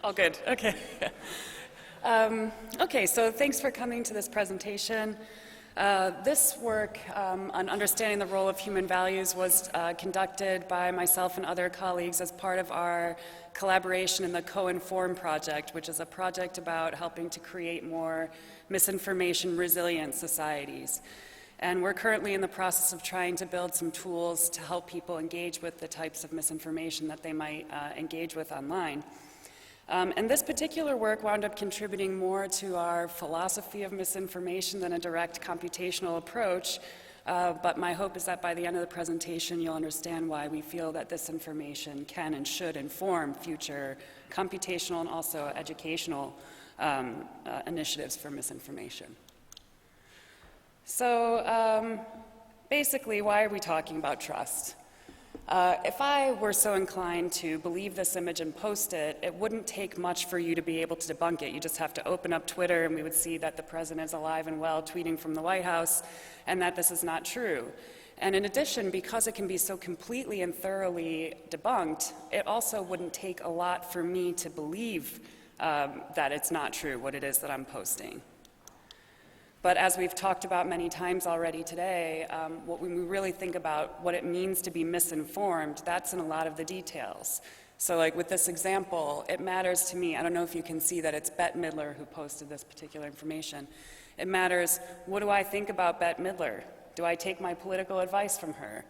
All good, okay. Okay, so thanks for coming to this presentation. This work on understanding the role of human values was conducted by myself and other colleagues as part of our collaboration in the Co-Inform project, which is a project about helping to create more misinformation resilient societies. And we're currently in the process of trying to build some tools to help people engage with the types of misinformation that they might engage with online. And this particular work wound up contributing more to our philosophy of misinformation than a direct computational approach, but my hope is that by the end of the presentation you'll understand why we feel that this information can and should inform future computational and also educational initiatives for misinformation. So basically, why are we talking about trust? If I were so inclined to believe this image and post it, it wouldn't take much for you to be able to debunk it. You just have to open up Twitter and we would see that the president is alive and well tweeting from the White House and that this is not true. And in addition, because it can be so completely and thoroughly debunked, it also wouldn't take a lot for me to believe that it's not true, what it is that I'm posting. But as we've talked about many times already today, when we really think about what it means to be misinformed, that's in a lot of the details. So like with this example, it matters to me, I don't know if you can see that it's Bette Midler who posted this particular information. It matters, what do I think about Bette Midler? Do I take my political advice from her?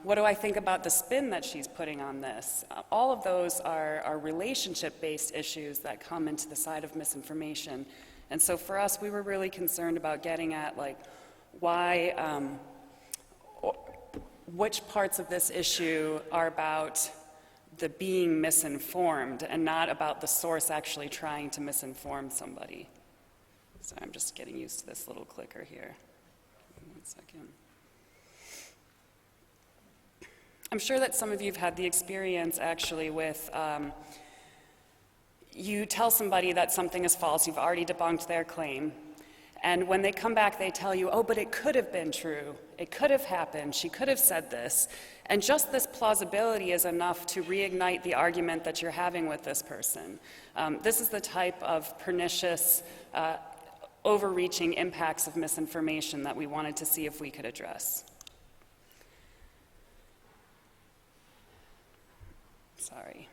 What do I think about the spin that she's putting on this? All of those are relationship-based issues that come into the side of misinformation. And so for us, we were really concerned about getting at like why, which parts of this issue are about the being misinformed and not about the source actually trying to misinform somebody. So I'm just getting used to this little clicker here. 1 second. I'm sure that some of you have had the experience actually with you tell somebody that something is false, you've already debunked their claim, and when they come back they tell you, oh, but it could have been true, it could have happened, she could have said this, and just this plausibility is enough to reignite the argument that you're having with this person. This is the type of pernicious, overreaching impacts of misinformation that we wanted to see if we could address. Sorry.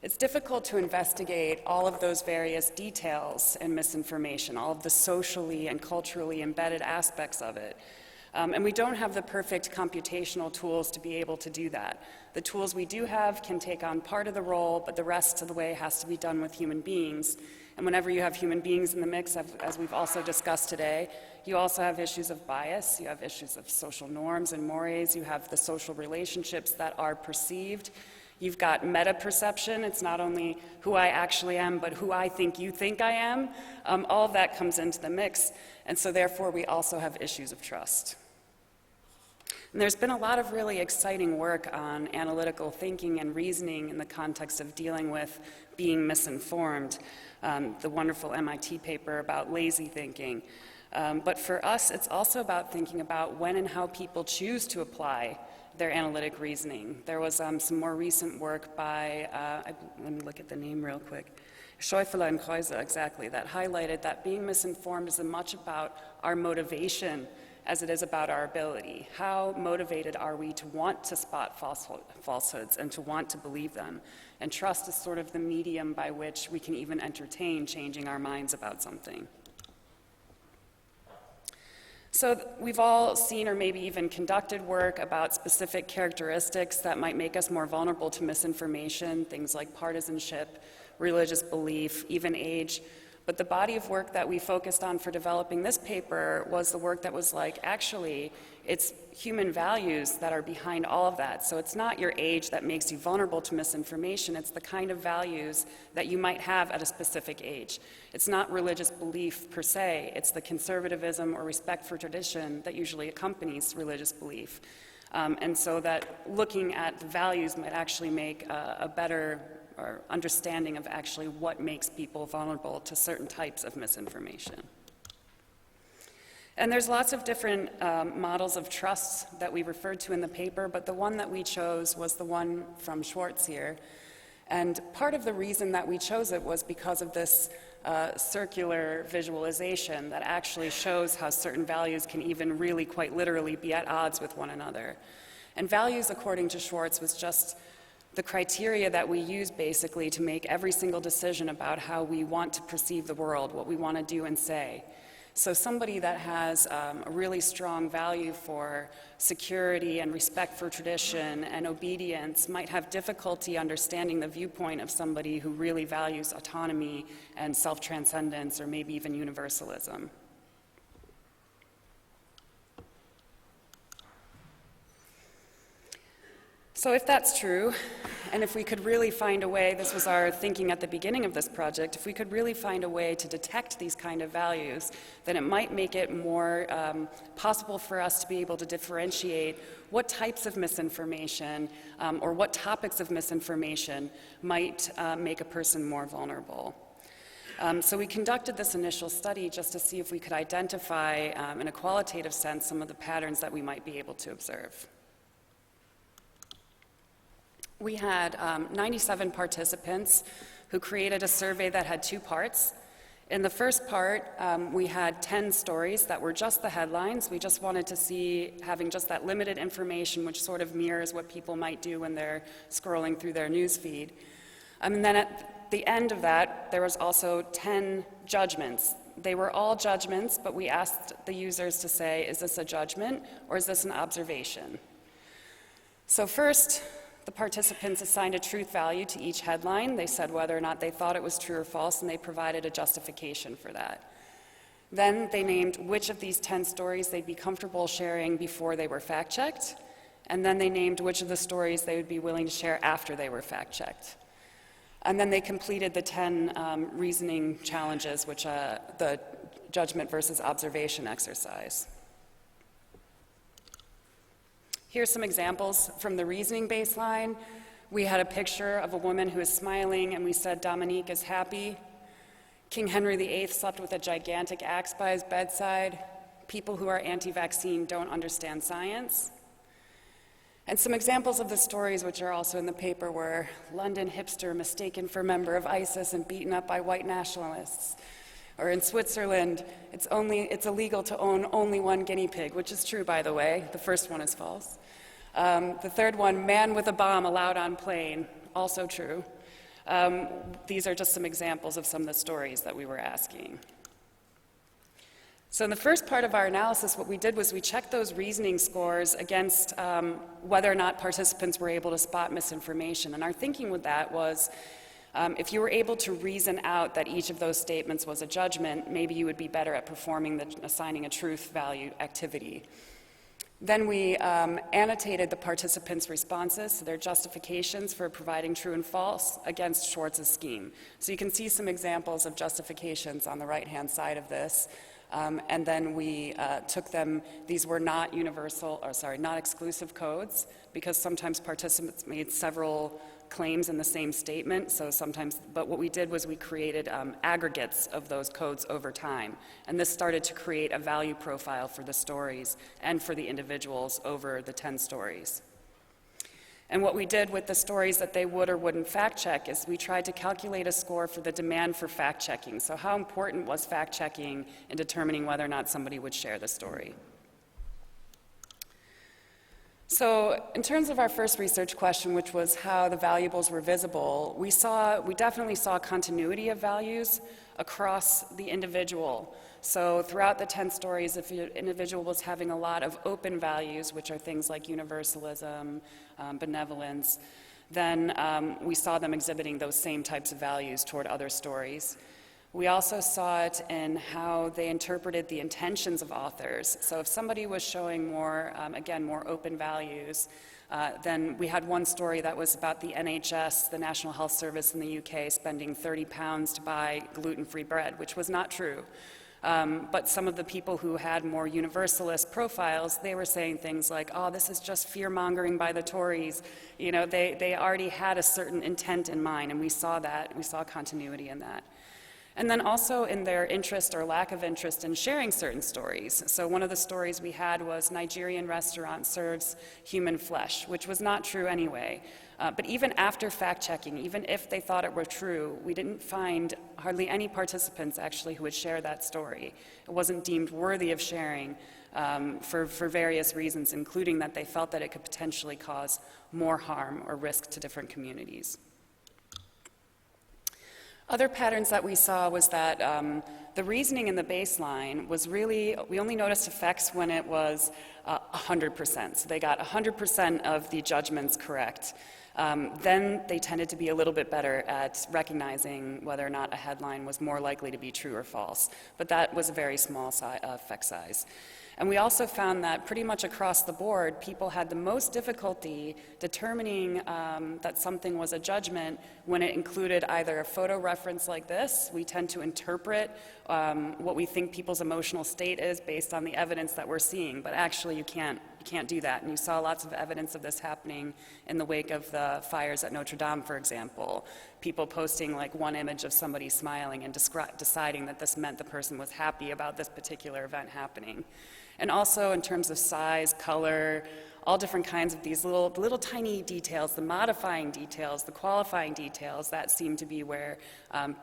It's difficult to investigate all of those various details in misinformation, all of the socially and culturally embedded aspects of it. And we don't have the perfect computational tools to be able to do that. The tools we do have can take on part of the role, but the rest of the way has to be done with human beings. And whenever you have human beings in the mix, as we've also discussed today, you also have issues of bias, you have issues of social norms and mores, you have the social relationships that are perceived. You've got meta-perception. It's not only who I actually am, but who I think you think I am. All of that comes into the mix, and so therefore we also have issues of trust. And there's been a lot of really exciting work on analytical thinking and reasoning in the context of dealing with being misinformed. The wonderful MIT paper about lazy thinking. But for us, it's also about thinking about when and how people choose to apply their analytic reasoning. There was some more recent work by, let me look at the name real quick, Schäufele and Kreuzer, exactly, that highlighted that being misinformed is as much about our motivation as it is about our ability. How motivated are we to want to spot falsehoods and to want to believe them? And trust is sort of the medium by which we can even entertain changing our minds about something. So we've all seen or maybe even conducted work about specific characteristics that might make us more vulnerable to misinformation, things like partisanship, religious belief, even age. But the body of work that we focused on for developing this paper was the work that was like, actually, it's human values that are behind all of that. So it's not your age that makes you vulnerable to misinformation, it's the kind of values that you might have at a specific age. It's not religious belief per se, it's the conservatism or respect for tradition that usually accompanies religious belief. And so that looking at the values might actually make a better or understanding of actually what makes people vulnerable to certain types of misinformation. And there's lots of different models of trust that we referred to in the paper, but the one that we chose was the one from Schwartz here. And part of the reason that we chose it was because of this circular visualization that actually shows how certain values can even really quite literally be at odds with one another. And values, according to Schwartz, was just the criteria that we use basically to make every single decision about how we want to perceive the world, what we want to do and say. So somebody that has a really strong value for security and respect for tradition and obedience might have difficulty understanding the viewpoint of somebody who really values autonomy and self-transcendence or maybe even universalism. So if that's true, and if we could really find a way, this was our thinking at the beginning of this project, if we could really find a way to detect these kind of values, then it might make it more possible for us to be able to differentiate what types of misinformation or what topics of misinformation might make a person more vulnerable. So we conducted this initial study just to see if we could identify, in a qualitative sense, some of the patterns that we might be able to observe. We had 97 participants who created a survey that had two parts. In the first part, we had 10 stories that were just the headlines. We just wanted to see, having just that limited information, which sort of mirrors what people might do when they're scrolling through their news feed. And then at the end of that, there was also 10 judgments. They were all judgments, but we asked the users to say, is this a judgment or is this an observation? So first, the participants assigned a truth value to each headline. They said whether or not they thought it was true or false, and they provided a justification for that. Then they named which of these 10 stories they'd be comfortable sharing before they were fact-checked, and then they named which of the stories they would be willing to share after they were fact-checked. And then they completed the 10 reasoning challenges, which the judgment versus observation exercise. Here's some examples from the reasoning baseline. We had a picture of a woman who is smiling, and we said Dominique is happy. King Henry VIII slept with a gigantic axe by his bedside. People who are anti-vaccine don't understand science. And some examples of the stories which are also in the paper were London hipster mistaken for member of ISIS and beaten up by white nationalists. Or in Switzerland, it's illegal to own only one guinea pig, which is true, by the way. The first one is false. The third one, man with a bomb allowed on plane, also true. These are just some examples of some of the stories that we were asking. So in the first part of our analysis, what we did was we checked those reasoning scores against whether or not participants were able to spot misinformation. And our thinking with that was, if you were able to reason out that each of those statements was a judgment, maybe you would be better at performing the assigning a truth value activity. Then we annotated the participants' responses, so their justifications for providing true and false against Schwartz's scheme. So you can see some examples of justifications on the right-hand side of this. And then we took them, these were not not exclusive codes, because sometimes participants made several claims in the same statement, but what we did was we created aggregates of those codes over time, and this started to create a value profile for the stories and for the individuals over the 10 stories. And what we did with the stories that they would or wouldn't fact check is we tried to calculate a score for the demand for fact checking. So how important was fact checking in determining whether or not somebody would share the story? So in terms of our first research question, which was how the valuables were visible, we definitely saw continuity of values across the individual. So throughout the 10 stories, if an individual was having a lot of open values, which are things like universalism, benevolence, then we saw them exhibiting those same types of values toward other stories. We also saw it in how they interpreted the intentions of authors. So if somebody was showing more, again, more open values, then we had one story that was about the NHS, the National Health Service in the UK, spending £30 to buy gluten-free bread, which was not true. But some of the people who had more universalist profiles, they were saying things like, oh, this is just fear-mongering by the Tories. You know, they already had a certain intent in mind, and we saw that. We saw continuity in that. And then also in their interest or lack of interest in sharing certain stories. So one of the stories we had was Nigerian restaurant serves human flesh, which was not true anyway. But even after fact-checking, even if they thought it were true, we didn't find hardly any participants actually who would share that story. It wasn't deemed worthy of sharing for various reasons, including that they felt that it could potentially cause more harm or risk to different communities. Other patterns that we saw was that the reasoning in the baseline was really, we only noticed effects when it was 100%. So they got 100% of the judgments correct. Then they tended to be a little bit better at recognizing whether or not a headline was more likely to be true or false. But that was a very small effect size. And we also found that pretty much across the board, people had the most difficulty determining that something was a judgment when it included either a photo reference like this. We tend to interpret what we think people's emotional state is based on the evidence that we're seeing, but actually you can't do that. And you saw lots of evidence of this happening in the wake of the fires at Notre Dame, for example. People posting like one image of somebody smiling and deciding that this meant the person was happy about this particular event happening. And also in terms of size, color, all different kinds of these little tiny details, the modifying details, the qualifying details, that seemed to be where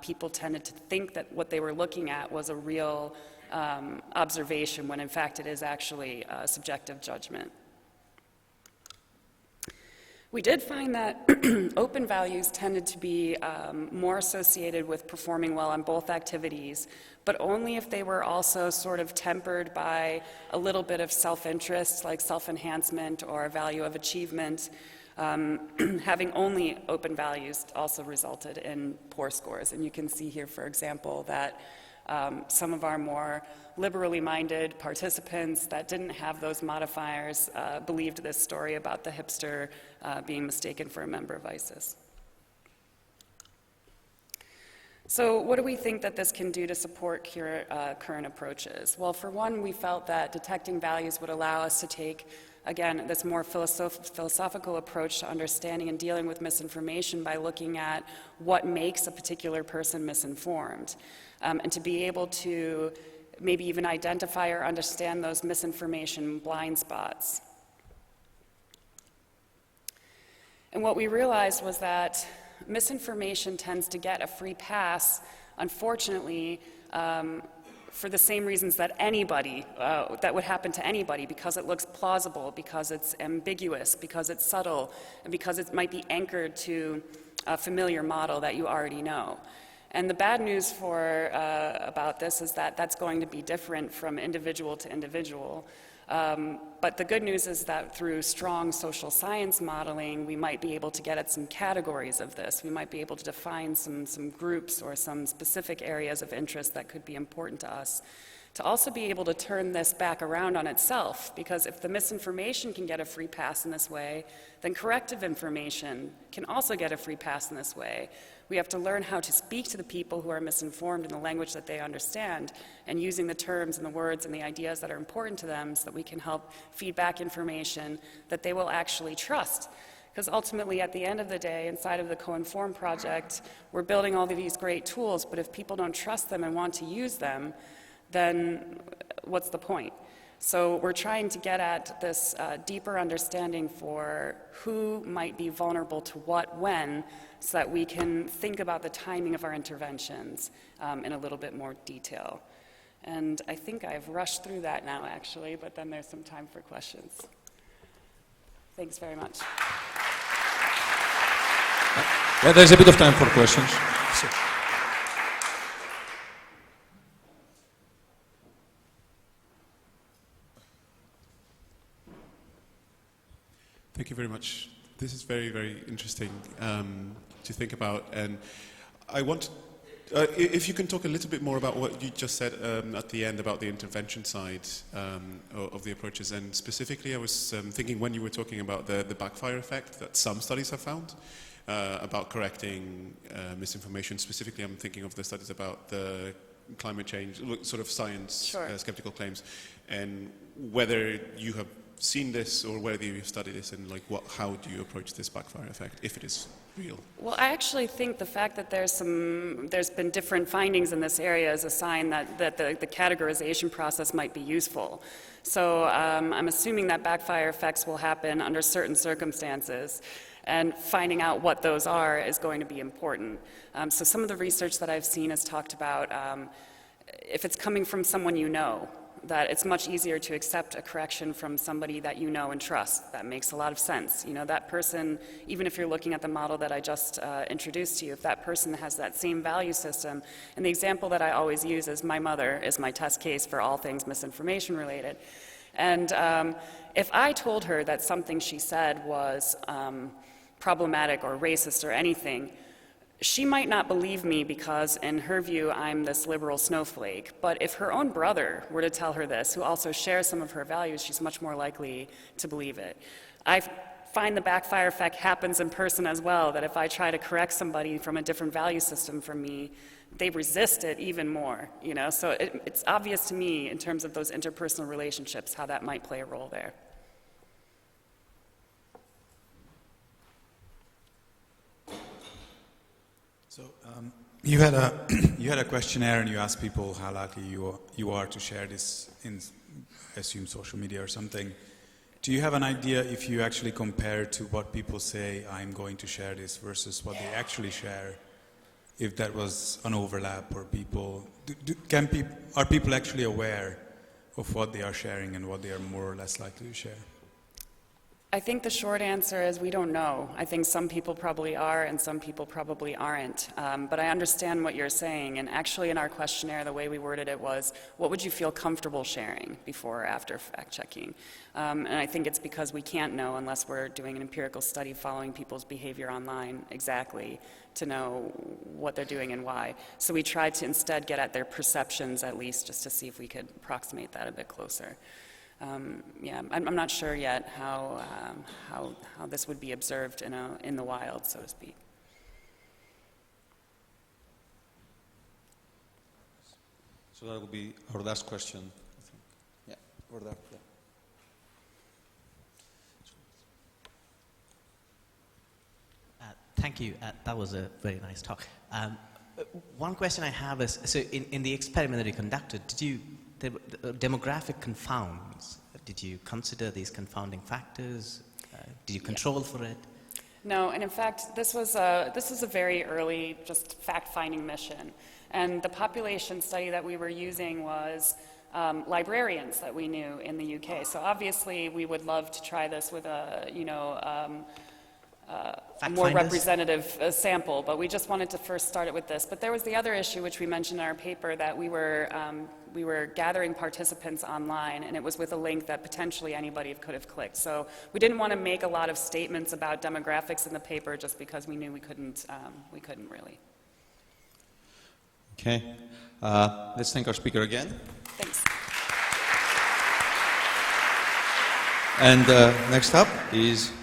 people tended to think that what they were looking at was a real observation, when in fact it is actually a subjective judgment. We did find that open values tended to be more associated with performing well on both activities, but only if they were also sort of tempered by a little bit of self-interest, like self-enhancement or a value of achievement. Having only open values also resulted in poor scores. And you can see here, for example, that some of our more liberally minded participants that didn't have those modifiers believed this story about the hipster being mistaken for a member of ISIS. So what do we think that this can do to support current approaches? Well, for one, we felt that detecting values would allow us to take, again, this more philosophical approach to understanding and dealing with misinformation by looking at what makes a particular person misinformed, and to be able to maybe even identify or understand those misinformation blind spots. And what we realized was that misinformation tends to get a free pass, unfortunately, for the same reasons that anybody, that would happen to anybody, because it looks plausible, because it's ambiguous, because it's subtle, and because it might be anchored to a familiar model that you already know. And the bad news about this is that that's going to be different from individual to individual. But the good news is that through strong social science modeling, we might be able to get at some categories of this. We might be able to define some groups or some specific areas of interest that could be important to us. To also be able to turn this back around on itself, because if the misinformation can get a free pass in this way, then corrective information can also get a free pass in this way. We have to learn how to speak to the people who are misinformed in the language that they understand, and using the terms and the words and the ideas that are important to them so that we can help feed back information that they will actually trust. Because ultimately, at the end of the day, inside of the Co-Inform project, we're building all of these great tools, but if people don't trust them and want to use them, then what's the point? So we're trying to get at this deeper understanding for who might be vulnerable to what when, so that we can think about the timing of our interventions in a little bit more detail. And I think I've rushed through that now, actually, but then there's some time for questions. Thanks very much. Yeah, there's a bit of time for questions. Thank you very much. This is very, very interesting to think about. And I want, if you can talk a little bit more about what you just said at the end about the intervention side of the approaches. And specifically, I was thinking when you were talking about the backfire effect that some studies have found about correcting misinformation. Specifically, I'm thinking of the studies about the climate change, sort of science, Sure. Skeptical claims, and whether you have seen this or whether you've studied this, and like how do you approach this backfire effect if it is real? Well, I actually think the fact that there's been different findings in this area is a sign that the categorization process might be useful. So I'm assuming that backfire effects will happen under certain circumstances, and finding out what those are is going to be important. So some of the research that I've seen has talked about if it's coming from someone you know, that it's much easier to accept a correction from somebody that you know and trust. That makes a lot of sense. You know, that person, even if you're looking at the model that I just introduced to you, if that person has that same value system, and the example that I always use is my mother is my test case for all things misinformation related. And if I told her that something she said was problematic or racist or anything, she might not believe me because, in her view, I'm this liberal snowflake. But if her own brother were to tell her this, who also shares some of her values, she's much more likely to believe it. I find the backfire effect happens in person as well, that if I try to correct somebody from a different value system from me, they resist it even more. You know? So it's obvious to me, in terms of those interpersonal relationships, how that might play a role there. So you had a questionnaire and you asked people how likely you are to share this in, I assume, social media or something. Do you have an idea if you actually compare to what people say, I'm going to share this, versus what they actually share, if that was an overlap, or people, are people actually aware of what they are sharing and what they are more or less likely to share? I think the short answer is we don't know. I think some people probably are and some people probably aren't. But I understand what you're saying. And actually in our questionnaire, the way we worded it was, what would you feel comfortable sharing before or after fact-checking? And I think it's because we can't know unless we're doing an empirical study following people's behavior online exactly to know what they're doing and why. So we tried to instead get at their perceptions at least, just to see if we could approximate that a bit closer. Yeah, I'm not sure yet how this would be observed in the wild, so to speak. So that will be our last question, I think. Yeah, or that. Yeah. Thank you. That was a very nice talk. One question I have is, so in the experiment that you conducted, the demographic confounds, did you consider these confounding factors? Did you control for it? No, and in fact, this was a very early, just fact-finding mission. And the population study that we were using was librarians that we knew in the UK. So obviously, we would love to try this with a more representative sample, but we just wanted to first start it with this. But there was the other issue, which we mentioned in our paper, that we were gathering participants online, and it was with a link that potentially anybody could have clicked. So we didn't want to make a lot of statements about demographics in the paper just because we knew we couldn't really. Okay. Let's thank our speaker again. Thanks. And next up is